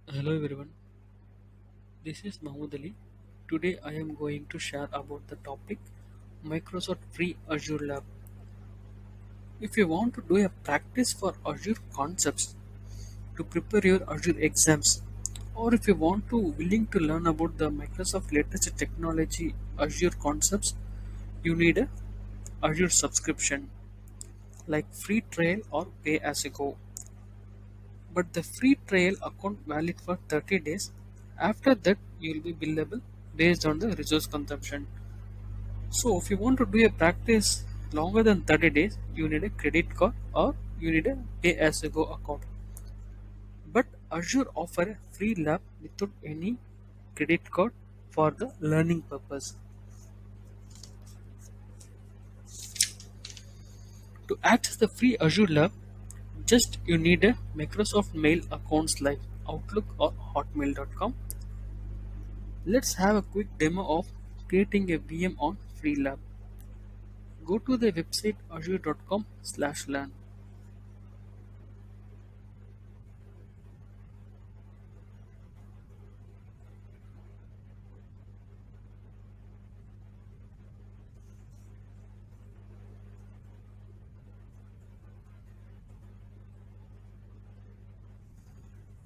Hello everyone, this is Mahmoud Ali. Today I am going to share about the topic Microsoft Free Azure Lab. If you want to do a practice for Azure concepts to prepare your Azure exams, or if you want to willing to learn about the Microsoft latest technology Azure concepts, you need a Azure subscription like free trial or pay as you go. But the free trial account valid for 30 days. After that, you will be billable based on the resource consumption. So, if you want to do a practice longer than 30 days, you need a credit card or you need a pay as you go account. But Azure offer a free lab without any credit card for the learning purpose. To access the free Azure lab, just you need a Microsoft Mail accounts like Outlook or Hotmail.com. Let's have a quick demo of creating a VM on FreeLab. Go to the website azure.com/learn.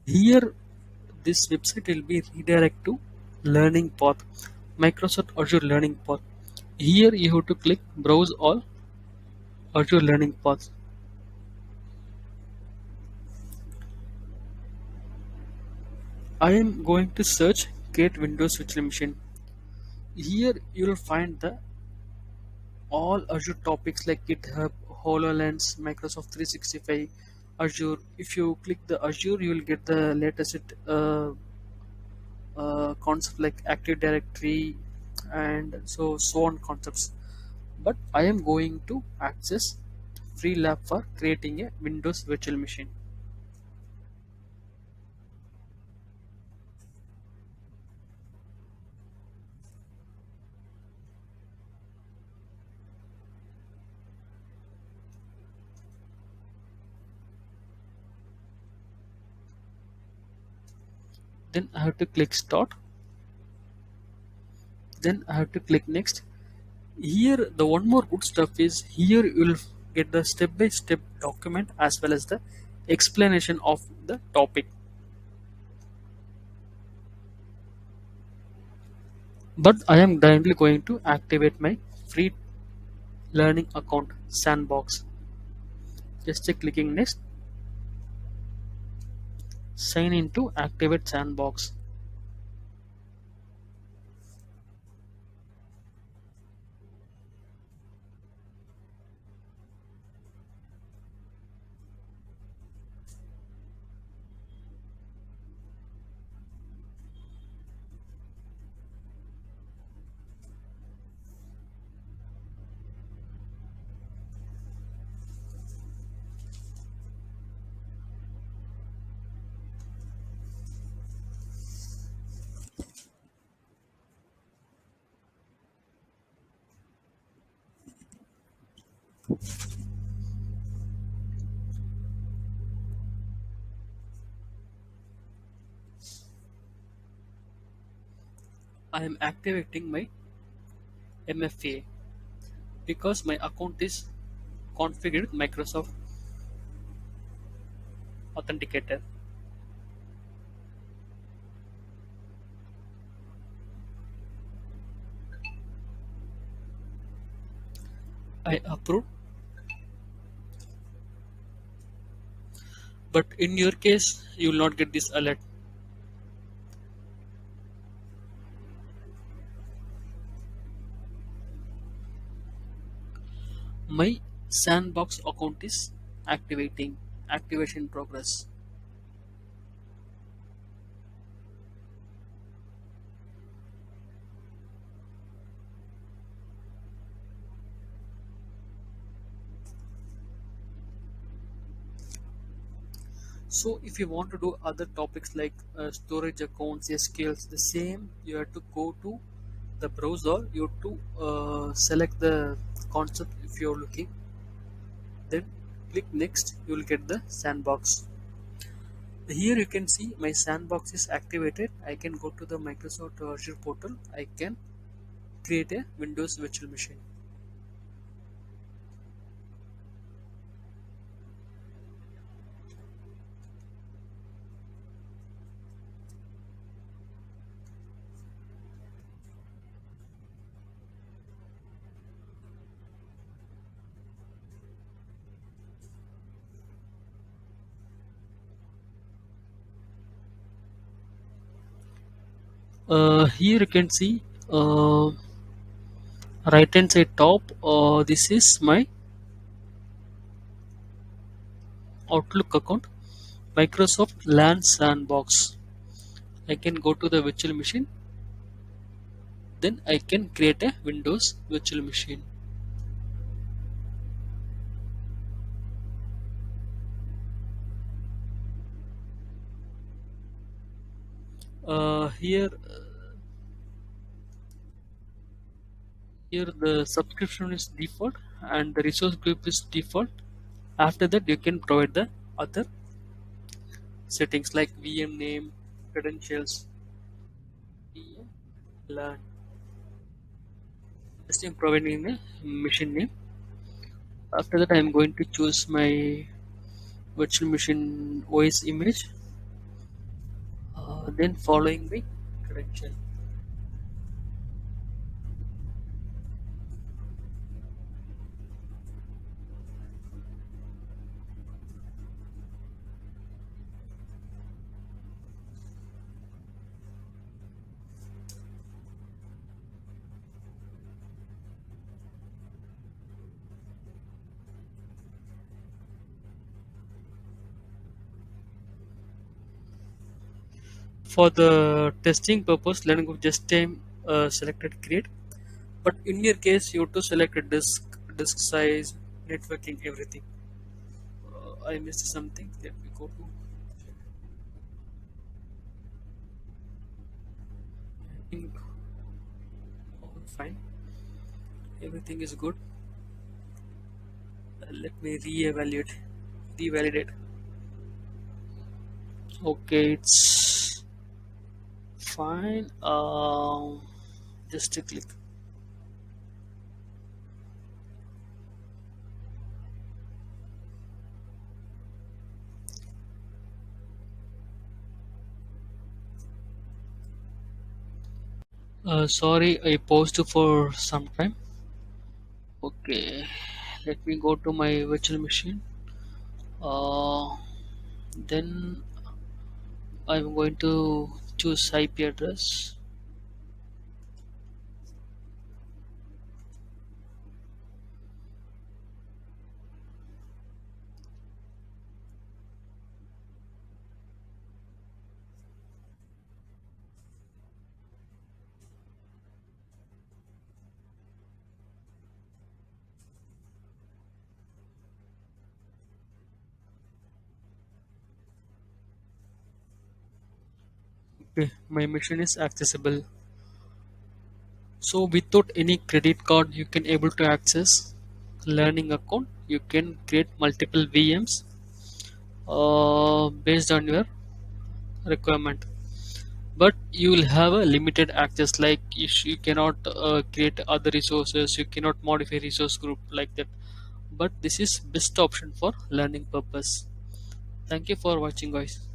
Here, this website will be redirect to Learning Path, Microsoft Azure Learning Path. Here, you have to click Browse all Azure Learning Paths. I am going to search Create Windows Virtual Machine. Here, you will find the all Azure topics like GitHub, HoloLens, Microsoft 365, Azure. If you click the Azure, you will get the latest concept like Active Directory and so on concepts. But I am going to access free lab for creating a Windows virtual machine. Then I have to click start. Then I have to click next. Here the one more good stuff is here you will get the step by step document as well as the explanation of the topic. But I am directly going to activate my free learning account sandbox. Just clicking next, sign into activate sandbox. I am activating my MFA because my account is configured with Microsoft Authenticator. I approve, but in your case, you will not get this alert. My sandbox account is activation progress. So if you want to do other topics like storage accounts, SQLs, the same, you have to go to the browser. You have to select the concept if you're looking. Then click next. You will get the sandbox. Here you can see my sandbox is activated. I can go to the Microsoft Azure portal. I can create a Windows virtual machine. Here you can see right hand side top. This is my Outlook account, Microsoft LAN Sandbox. I can go to the virtual machine, then I can create a Windows virtual machine. Here the subscription is default and the resource group is default. After that, you can provide the other settings like VM name, credentials, VM, LAN. Just I'm providing the machine name. After that, I'm going to choose my virtual machine OS image, then following the credential. For the testing purpose, letting go just time selected create. But in your case, you have to select a disk size, networking, everything. I missed something. Let me go to. I think all fine. Everything is good. Let me reevaluate, revalidate. Okay, it's fine. Just a click. Sorry, I paused for some time. Okay, let me go to my virtual machine. Uh, then I'm going to choose IP address. Okay, my machine is accessible. So without any credit card, you can able to access learning account. You can create multiple VMs based on your requirement. But you will have a limited access. Like you cannot create other resources. You cannot modify resource group like that. But this is best option for learning purpose. Thank you for watching, guys.